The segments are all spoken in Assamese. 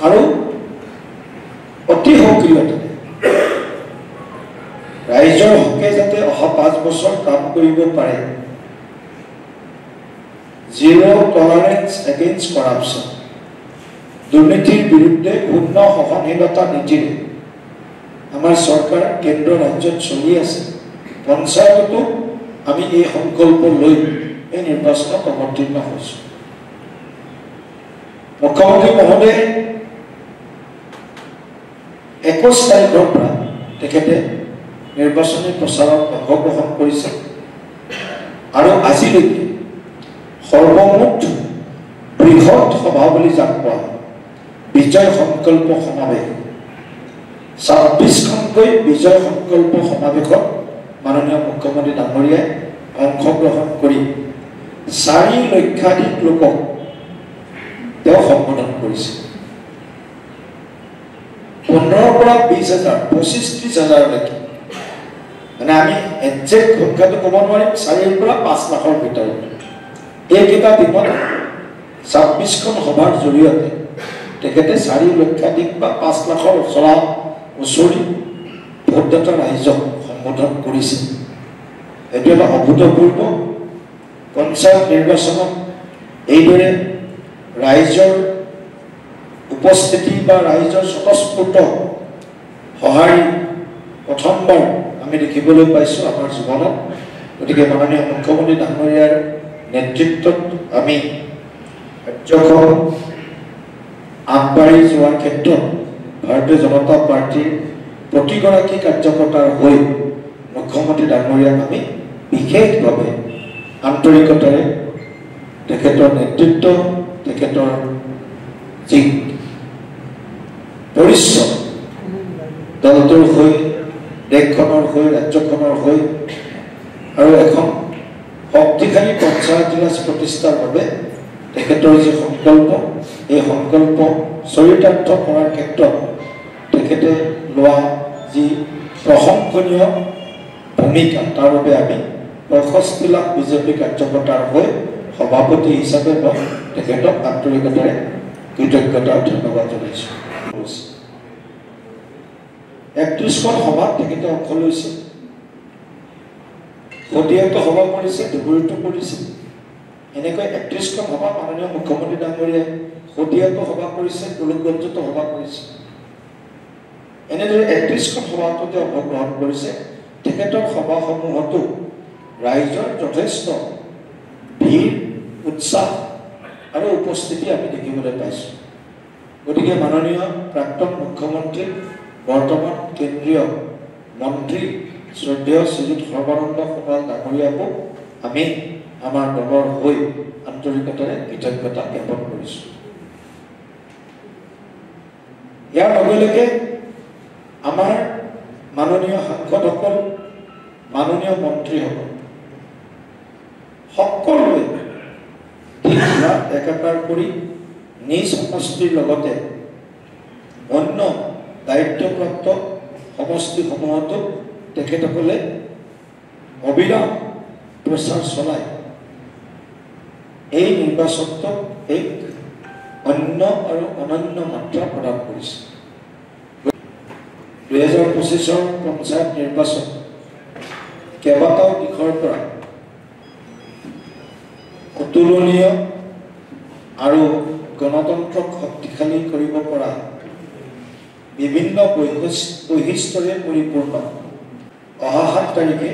আৰু অতি সক্ৰিয়তাৰে ৰাইজৰ হকে যাতে অহা 5 বছৰ কাম কৰিব পাৰে জিৰ' টলাৰেন্স এগেইনষ্ট কৰাপশ্যন দুৰ্নীতিৰ বিৰুদ্ধে শূন্য সহনশীলতা নীতিৰে আমাৰ চৰকাৰ কেন্দ্ৰ ৰাজ্যত চলি আছে পঞ্চায়ততো আমি এই সংকল্প লৈ এই নিৰ্বাচনত অৱতীৰ্ণ হৈছোঁ মুখ্যমন্ত্ৰী মহোদয়ে 21 তাৰিখৰ পৰা তেখেতে নিৰ্বাচনী প্ৰচাৰত অংশগ্ৰহণ কৰিছে আৰু আজিলৈকে সৰ্বমুঠ বৃহৎ সভা বুলি যাক কোৱা বিজয় সংকল্প সমাৱেশ 26খনকৈ বিজয় সংকল্প সমাৱেশত মাননীয় মুখ্যমন্ত্ৰী ডাঙৰীয়াই অংশগ্ৰহণ কৰি 4 লক্ষাধিক লোকক তেওঁ সম্বোধন কৰিছে 15 পৰা 20,000 25-30,000 লৈকে মানে আমি একজেক্ট সংখ্যাটো ক'ব নোৱাৰিম 4 পৰা 5 লাখৰ ভিতৰত এইকেইটা দিনত 26খন সভাৰ জৰিয়তে তেখেতে 4 লক্ষাধিক বা 5 লাখৰ ওচৰি ভোটদাতা ৰাইজক সম্বোধন কৰিছে এটো এটা অভূতপূৰ্ব পঞ্চায়ত নিৰ্বাচনত এইদৰে ৰাইজৰ উপস্থিতি বা ৰাইজৰ স্বতঃস্ফূৰ্ত সহাৰি প্ৰথমবাৰ আমি দেখিবলৈ পাইছোঁ আমাৰ জীৱনত গতিকে মাননীয় মুখ্যমন্ত্ৰী ডাঙৰীয়াৰ নেতৃত্বত আমি ৰাজ্যখন আগবাঢ়ি যোৱাৰ ক্ষেত্ৰত ভাৰতীয় জনতা পাৰ্টিৰ প্ৰতিগৰাকী কাৰ্যকৰ্তাৰ হৈ মুখ্যমন্ত্ৰী ডাঙৰীয়াক আমি বিশেষভাৱে আন্তৰিকতাৰে তেখেতৰ নেতৃত্ব তেখেতৰ যি পৰিশ্ৰম দলটোৰ হৈ দেশখনৰ হৈ ৰাজ্যখনৰ হৈ আৰু এখন শক্তিশালী পঞ্চায়ত ৰাজ প্ৰতিষ্ঠাৰ বাবে তেখেতৰ যি সংকল্প এই সংকল্প চৰিতাৰ্থ কৰাৰ ক্ষেত্ৰত তেখেতে লোৱা যি প্ৰশংসনীয় ভূমিকা তাৰ বাবে আমি 65 লাখ বিজেপি কাৰ্যকৰ্তাৰ হৈ সভাপতি হিচাপে মই তেখেতক আন্তৰিকতাৰে কৃতজ্ঞতা ধন্যবাদ জনাইছোঁ 31খন সভাত তেখেতে অংশ লৈছে শদিয়াতো সভা কৰিছে ধুবুৰীতো কৰিছে এনেকৈ 31খন সভা মাননীয় মুখ্যমন্ত্ৰী ডাঙৰীয়াই শদিয়াতো সভা কৰিছে গোলকগঞ্জতো সভা কৰিছে এনেদৰে 31খন সভাতে অংশগ্ৰহণ কৰিছে তেখেতৰ সভাসমূহতো ৰাইজৰ যথেষ্ট ভিৰ উৎসাহ আৰু উপস্থিতি আমি দেখিবলৈ পাইছোঁ গতিকে মাননীয় প্ৰাক্তন মুখ্যমন্ত্ৰী বৰ্তমান কেন্দ্ৰীয় মন্ত্ৰী শ্ৰদ্ধেয় শ্ৰীযুত সৰ্বানন্দ সোণোৱাল ডাঙৰীয়াকো আমি আমাৰ দলৰ হৈ আন্তৰিকতাৰে কৃতজ্ঞতা জ্ঞাপন কৰিছোঁ ইয়াৰ লগে লগে আমাৰ মাননীয় সাংসদসকল মাননীয় মন্ত্ৰীসকল সকলোৱে একাকাৰ কৰি নিজ সমষ্টিৰ লগতে অন্য দায়িত্বপ্ৰাপ্ত সমষ্টিসমূহতো তেখেতসকলে অবিৰাম প্ৰচাৰ চলাই এই নিৰ্বাচনক এক অন্য আৰু অনন্য মাত্ৰা প্ৰদান কৰিছে 2025 পঞ্চায়ত নিৰ্বাচন কেইবাটাও দিশৰ পৰা অতুলনীয় আৰু গণতন্ত্ৰক শক্তিশালী কৰিব পৰা বিভিন্ন বৈশিষ্ট্যৰে পৰিপূৰ্ণ অহা 7 তাৰিখে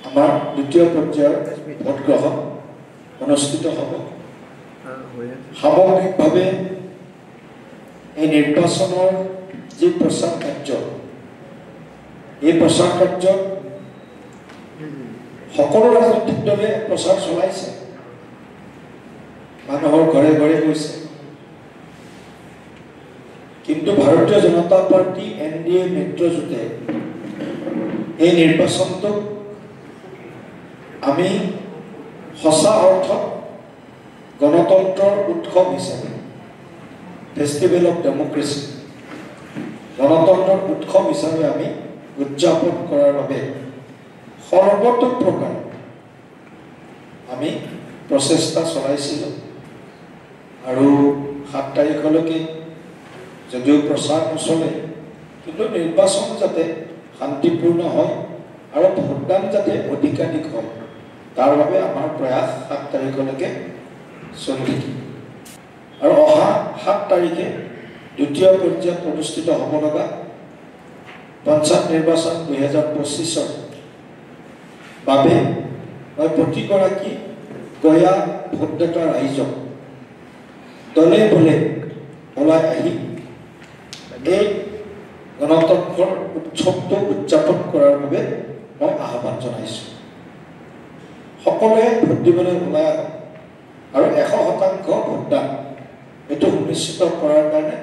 আমাৰ দ্বিতীয় পৰ্যায়ৰ ভোটগ্ৰহণ অনুষ্ঠিত হ'ব সামগ্ৰিকভাৱে এই নিৰ্বাচনৰ যি প্ৰচাৰ কাৰ্য এই প্ৰচাৰ কাৰ্য সকলো ৰাজনৈতিক দলে প্ৰচাৰ চলাইছে মানুহৰ ঘৰে ঘৰে গৈছে কিন্তু ভাৰতীয় জনতা পাৰ্টি এনডিএ মিত্ৰজোঁটে এই নিৰ্বাচনটোক আমি সঁচা অৰ্থত গণতন্ত্ৰৰ উৎসৱ হিচাপে ফেষ্টিভেল অফ ডেমক্ৰেচি গণতন্ত্ৰৰ উৎসৱ হিচাপে আমি উদযাপন কৰাৰ বাবে সৰ্বতোপ্ৰকাৰ আমি প্ৰচেষ্টা চলাইছিলোঁ আৰু 7 তাৰিখলৈকে যদিও প্ৰচাৰ নচলে কিন্তু নিৰ্বাচন যাতে শান্তিপূৰ্ণ হয় আৰু ভোটদান যাতে অধিকাধিক হয় তাৰ বাবে আমাৰ প্ৰয়াস 7 তাৰিখলৈকে চলি থাকিব আৰু অহা 7 তাৰিখে দ্বিতীয় পৰ্যায়ত অনুষ্ঠিত হ'ব লগা পঞ্চায়ত নিৰ্বাচন 2025 বাবে মই প্ৰতিগৰাকী গয়া ভোটদাতা ৰাইজক দলে বলে ওলাই আহি এই গণতন্ত্ৰৰ উৎসৱটো উদযাপন কৰাৰ বাবে মই আহ্বান জনাইছোঁ সকলোৱে ভোট দিবলৈ ওলাই আহক আৰু 100% ভোটদান এইটো সুনিশ্চিত কৰাৰ কাৰণে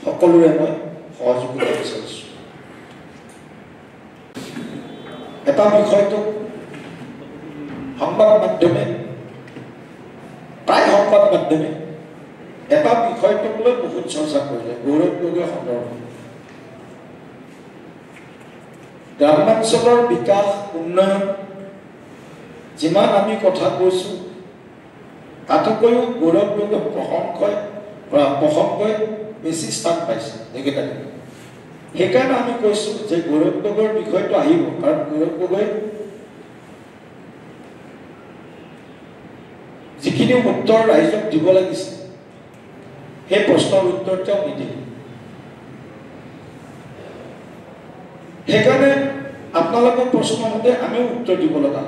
সকলোৰে মই সহযোগিতা বিচাৰিছোঁ এটা বিষয়টো সংবাদ মাধ্যমে প্ৰায় সংবাদ মাধ্যমে এটা বিষয়টোক লৈ বহুত চৰ্চা কৰিলে গৌৰৱ গগৈ সন্দৰ্ভত গ্ৰামাঞ্চলৰ বিকাশ উন্নয়ন যিমান আমি কথা কৈছোঁ তাতকৈও গৌৰৱ গগৈ প্ৰসংগই বেছি স্থান পাইছে এইকেইটা সেইকাৰণে আমি কৈছোঁ যে গৌৰৱ গগৈৰ বিষয়টো আহিব কাৰণ গৌৰৱ গগৈ যিখিনি উত্তৰ ৰাইজক দিব লাগিছে সেই প্ৰশ্নৰ উত্তৰ তেওঁ নিদিয়ে সেইকাৰণে আপোনালোকৰ প্ৰশ্ন মতে আমিও উত্তৰ দিব লগা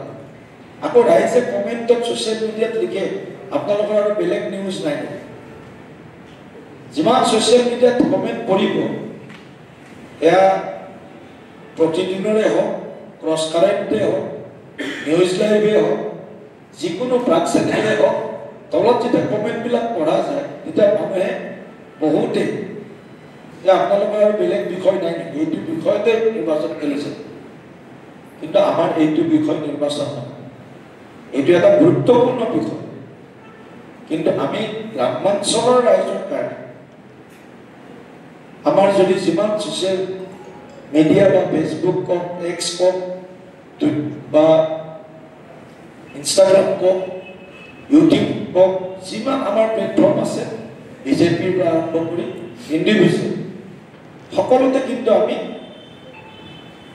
আকৌ ৰাইজে কমেণ্টত ছ'চিয়েল মিডিয়াত লিখে আপোনালোকৰ আৰু বেলেগ নিউজ নাই যিমান ছ'চিয়েল মিডিয়াত কমেণ্ট পঢ়িব এয়া প্ৰতিদিনৰে হওক ক্ৰছ কাৰেণ্টে হওক নিউজ লাইভে হওক যিকোনো প্ৰাক চেনেলে হওক তলত যেতিয়া কমেণ্টবিলাক পঢ়া যায় তেতিয়া মানুহে বহুতে যে আপোনালোকৰ আৰু বেলেগ বিষয় নাই নেকি এইটো বিষয়তে নিৰ্বাচন খেলিছে কিন্তু আমাৰ এইটো বিষয় নিৰ্বাচন নহয় এইটো এটা গুৰুত্বপূৰ্ণ বিষয় কিন্তু আমি গ্ৰামাঞ্চলৰ ৰাইজৰ কাৰণে আমাৰ যদি যিমান ছ'চিয়েল মিডিয়া বা ফেচবুক কওক এক্স কওক বা ইনষ্টাগ্ৰাম কওক ইউটিউব কওক যিমান আমাৰ প্লেটফৰ্ম আছে বিজেপিৰ পৰা আৰম্ভ কৰি ইণ্ডিভিজুৱেল সকলোতে কিন্তু আমি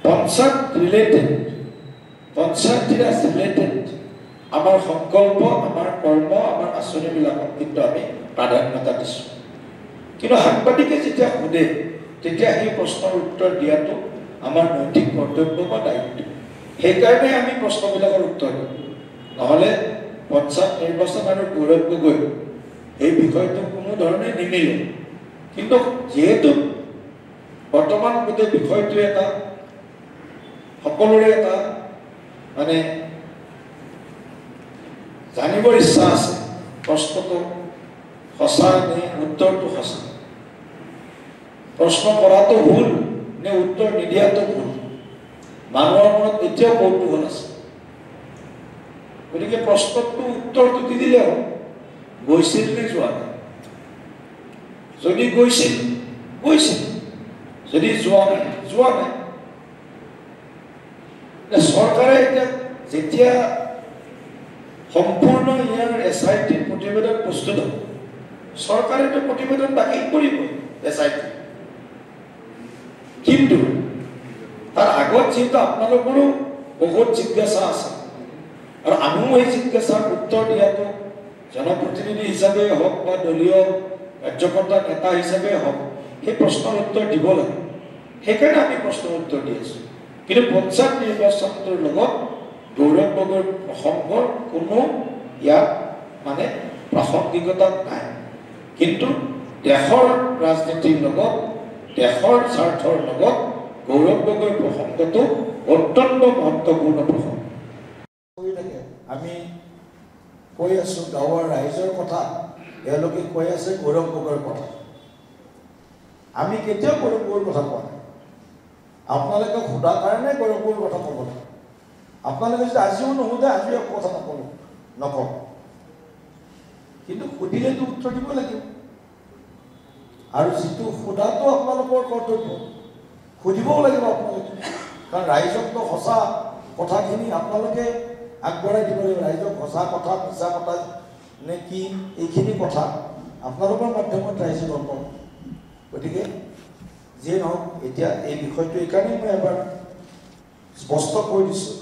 পঞ্চায়ত ৰিলেটেড আমাৰ সংকল্প আমাৰ কৰ্ম আমাৰ আঁচনিবিলাকক কিন্তু আমি প্ৰাধান্যতা দিছোঁ কিন্তু সাংবাদিকে যেতিয়া সোধে তেতিয়া সেই প্ৰশ্নৰ উত্তৰ দিয়াটো আমাৰ নৈতিক কৰ্তব্য বা দায়িত্ব সেইকাৰণে আমি প্ৰশ্নবিলাকৰ উত্তৰ দিওঁ নহ'লে পঞ্চায়ত নিৰ্বাচন আৰু গৌৰৱ গগৈ এই বিষয়টো কোনো ধৰণে নিমিলে কিন্তু যিহেতু বৰ্তমান গোটেই বিষয়টো এটা সকলোৰে এটা মানে জানিবৰ ইচ্ছা আছে প্ৰশ্নটো সঁচা নে উত্তৰটো সঁচা প্ৰশ্ন কৰাটো ভুল নে উত্তৰ নিদিয়াটো ভুল মানুহৰ মনত এতিয়াও কৌতুহল আছে গতিকে প্ৰশ্নটো উত্তৰটো দি দিলে হ'ল গৈছিল নে যোৱা নাই যদি গৈছিল যদি যোৱা নাই চৰকাৰে এতিয়া যেতিয়া সম্পূৰ্ণ ইয়াৰ SIT প্ৰতিবেদন প্ৰস্তুত হ'ব চৰকাৰেতো প্ৰতিবেদন দাখিল কৰিব SIT কিন্তু তাৰ আগত যিহেতু আপোনালোকৰো বহুত জিজ্ঞাসা আছে আৰু আমিও এই জিজ্ঞাসাৰ উত্তৰ দিয়াটো জনপ্ৰতিনিধি হিচাপে হওক বা দলীয় কাৰ্যকৰ্তা নেতা হিচাপে হওক সেই প্ৰশ্নৰ উত্তৰ দিব লাগে সেইকাৰণে আমি প্ৰশ্নৰ উত্তৰ দি আছোঁ কিন্তু পঞ্চায়ত নিৰ্বাচনটোৰ লগত গৌৰৱ গগৈৰ প্ৰসংগৰ কোনো ইয়াত মানে প্ৰাসংগিকতা নাই কিন্তু দেশৰ ৰাজনীতিৰ লগত দেশৰ স্বাৰ্থৰ লগত গৌৰৱ গগৈৰ প্ৰসংগটো অত্যন্ত মহত্বপূৰ্ণ প্ৰসংগ আমি কৈ আছোঁ গাঁৱৰ ৰাইজৰ কথা এওঁলোকে কৈ আছে গৌৰৱ গগৈৰ কথা আমি কেতিয়াও গৌৰৱ গগৈৰ কথা কোৱা নাই আপোনালোকে সোধা কাৰণে গৌৰৱ গগৈৰ কথা ক'ব লাগে আপোনালোকে যদি আজিও নুসুধে আজিও একো কথা নকওঁ কিন্তু সুধিলেতো উত্তৰ দিব লাগিব আৰু যিটো সোধাটো আপোনালোকৰ কৰ্তব্য সুধিবও লাগিব আপোনালোকে কাৰণ ৰাইজকতো সঁচা কথাখিনি আপোনালোকে আগবঢ়াই দিব লাগিব ৰাইজক সঁচা কথা মিছা কথা নে কি এইখিনি কথা আপোনালোকৰ মাধ্যমত ৰাইজে গম পাব গতিকে যিয়ে নহওক এতিয়া এই বিষয়টো এইকাৰণে মই এবাৰ স্পষ্ট কৰি দিছোঁ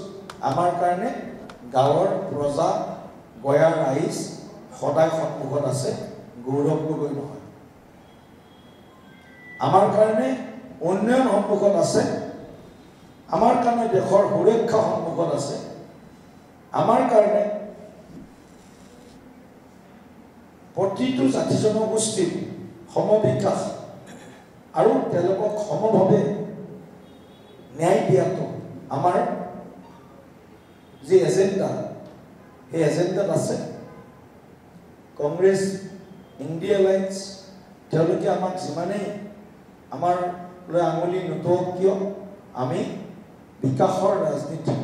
আমাৰ কাৰণে গাঁৱৰ প্ৰজা গয়াৰ ৰাইজ সদায় সন্মুখত আছে গৌৰৱ গগৈ নহয় আমাৰ কাৰণে উন্নয়ন সন্মুখত আছে আমাৰ কাৰণে দেশৰ সুৰক্ষা সন্মুখত আছে আমাৰ কাৰণে প্ৰতিটো জাতি জনগোষ্ঠীৰ সমবিকাশ আৰু তেওঁলোকক সমভাৱে ন্যায় দিয়াটো আমাৰ যি এজেণ্ডা সেই এজেণ্ডাত আছে কংগ্ৰেছ ইণ্ডিয়া এলায়েন্স তেওঁলোকে আমাক যিমানেই আমাৰ লৈ আঙুলি নুটুৱাওক কিয় আমি বিকাশৰ ৰাজনীতি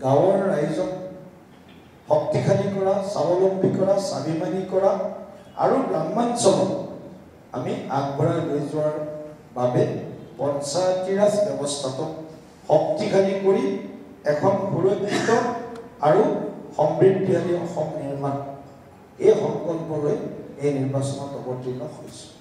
গাঁৱৰ ৰাইজক শক্তিশালী কৰা স্বাৱলম্বী কৰা স্বাভিমানী কৰা আৰু গ্ৰামাঞ্চলত আমি আগবঢ়াই লৈ যোৱাৰ বাবে পঞ্চায়তী ৰাজ ব্যৱস্থাটোক শক্তিশালী কৰি এখন সুৰক্ষিত আৰু সমৃদ্ধিশালী অসম নিৰ্মাণ এই সংকল্প লৈ এই নিৰ্বাচনত অৱতীৰ্ণ হৈছোঁ